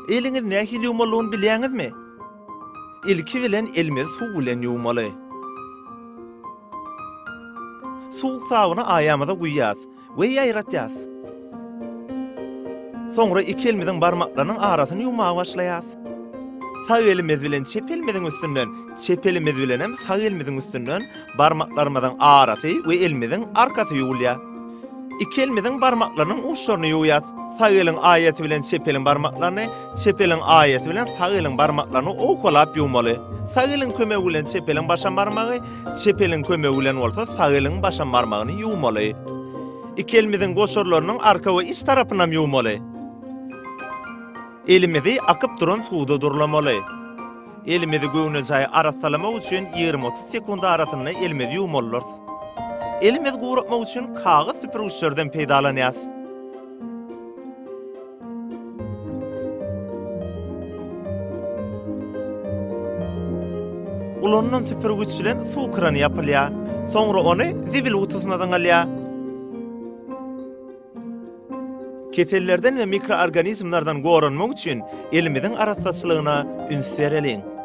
Eliniz nähili ýumalygyny bilýäňizmi? Ilki bilen elimiz suw bilen ýumaly. Suw sabyny aýamyza guýýas we ýaýratýas. Soňra iki elimiziň barmaklarynyň arasyny ýumaga başlaýas. Sağ elimiz bilen çep elimiziň üstünden, çep elimiz bilen hem sağ elimiziň üstünden barmaklarymyzyň arasy we elimiziň arkasy ýuwulýar. İki elimiziň barmaklarynyň uçlaryny ýuwýas. Sağ eliň aýaty bilen çep eliň barmaklaryny, çep eliň aýaty bilen sağ eliň barmaklaryny okolap ýuwmaly. Sağ eliň kömegi bilen çep eliň başan barmagy, çep eliň kömegi bilen bolsa sağ eliň başan barmagyny ýuwmaly. İki elimiziň goşorlarynyň arka we iç tarapyndan ýuwmaly. Elimizi akyp duran suwda durlamaly. Elimizi göwne jaý arasalamak üçin 20-30 sekund arasynda elimizi ýuwmalyr. Elimizi gowratmak üçin kagys süpürgüçlerden peýdalanýar. Ulandan süpürgüç bilen suw krany ýapylýar. Soňra ony zibil utusmadan alýar. Kesellerden ve mikroorganizmlardan goranmak üçin elimiziň arassaçylygyna üns bereliň.